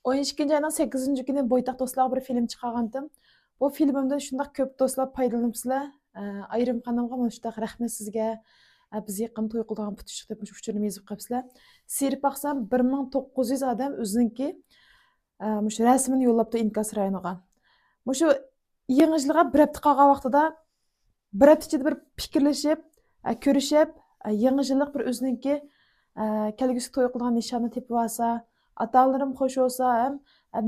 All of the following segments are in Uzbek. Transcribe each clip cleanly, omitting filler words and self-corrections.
12 ayning 8 kuni Bo'ytaq do'stlar bir film chiqargandim. Bu filmimdan shundoq ko'p do'stlar foydalanibsizlar. Ayrim qanamga mana shundoq rahmat sizga. Biz yaqin to'y qilgan putushlik deb mush uchurni yozib qo'yibsizlar. Serib baqsam 1900 odam o'ziniki mush rasmini yo'llabdi inkas rayoniga. Mushu yig'inchilarga bir hafta qolgan vaqtida bir hafta ichida bir fikrlashib, ko'rishib, yig'inchilik bir o'ziniki kelgusi to'y qilgan nishonni tepib olsa, ata-onalarim xush bo'lsa, ham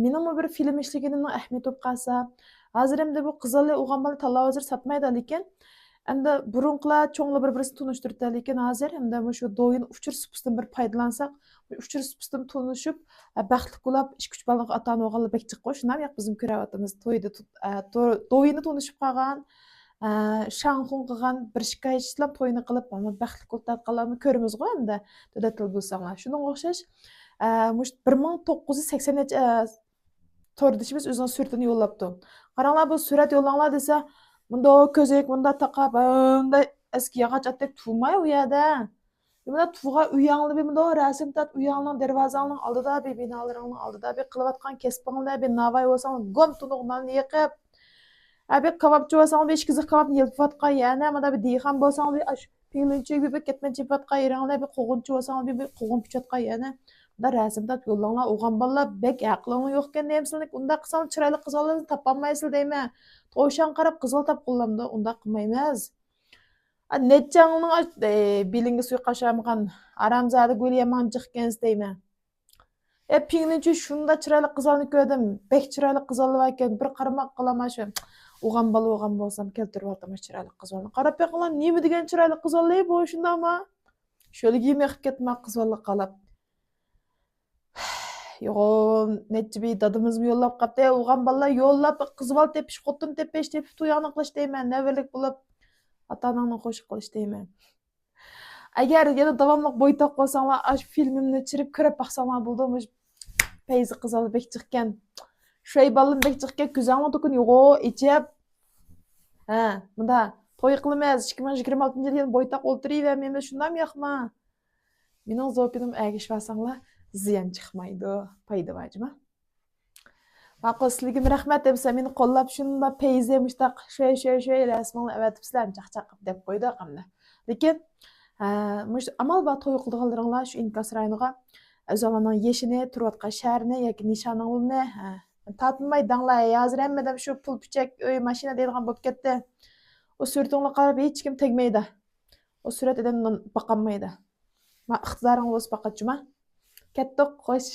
meningmi bir film ishlaganimning ahamiyati bo'lib qolsa, hozir endi bu qizilli o'g'anbal tanlov hozir sotmaydi, lekin endi burunqilar cho'nglar bir-birini tunishtirdi, lekin hozir endi shu do'yin uchur supusdan bir foydalansak, uchur supusdan tunishib, baxtli bo'lib, ish kuch bilan ota-ona o'g'illar bek chiqib qo'yishni ham biz ko'ryapmiz. To'yda do'yini tunishib qolgan, shanxun qilgan bir shikoyatchilar to'yini qilib, baxtli bo'lib ko'ramiz ғой endi. To'datil bo'lsanglar. Shunga o'xshash 1980 to'rdishimiz o'zining suratini yo'llabdi. Qaranglar, bu surat yo'llanglar desa, bunda ko'zak, bunda taqab, bunda eski yog'och atdek turmay u yerda. Bunda tuğğa uyanglar, bunda rasm tat uyanglar darvozaning oldida, binolaringning oldida qilayotgan kesbinglar, navoiy bo'lsang, gom tunuqdan yiqib, abi kebapchi bo'lsang, besh qiziq kebabni yelpatgan, yana mana bir dehqon bo'lsang, pilinchi bir ketmanchi patqa yeranglar, bir qo'g'inchi bo'lsang, bir qo'g'in pichatgan, yana da rasmda yo'llanglar, o'g'an bolalar bek aqling yo'q ekan deyimsizlik, unda qilsam chiroyli qizlarni topolmaysiz deyman. To'yshan qarab qizil tap qo'llamda, unda qilmaymiz. Netchangning bilingi suy qashamgan aramzada gul yamanchiqqans deyman. Pilinchi shunda chiroyli qizlarni ko'rdim, bek chiroyli qizlar ekan, bir qaramoq qilaman shu. O'g'an bo'lsam keltirib oldim chiroyli qizlarni. Qarab beqinglar, nima degan chiroyli qizlar bu shundami? Sho'ligi meqib ketma qizlarga qalab. Yo'q, necha bir dadimizmi yo'llab qapti, o'g'an bolalar yo'llab qizval tepish, xotin tepish, tepib to'yani qilish deyman, nevaralik bo'lib ota-onani qo'shib qilish deyman. Agar yana davomli bo'ytoq bo'lsanglar, ash filmimni chirib ko'rib baqsanglar bo'ldi, payzi qizal bek chiqqan. Shay ballim bek chiqqan kuzangni to'kin yo'q, ichib. Bunda to'y qilamiz, 2026-yilda bo'ytoq o'ltirayvermaymiz, shundami yo'qmi? Mening zopinim agishvasanglar, ziyon chiqmaydi, foyda bormi? Ma'qul, sizlarga rahmat deb meni qo'llab shunda payzi mushtaq shay rasmini avatibsizlar, chaqchaq deb qo'ydi qamda. Lekin amal bor to'y qilganlaringlar shu inkas rayoniga o'zlarining yeshini, turayotgan shaharni yoki nishoninglarni topmay danglar. Hozir hammadan shu pul pichak, uy, mashina deydigan bo'lib ketdi. O suratingga qarab hech kim tegmaydi. O surat odamdan baqolmaydi. Ma iqtidoring bo'lsa baqatchima. Ketdik, xo'sh.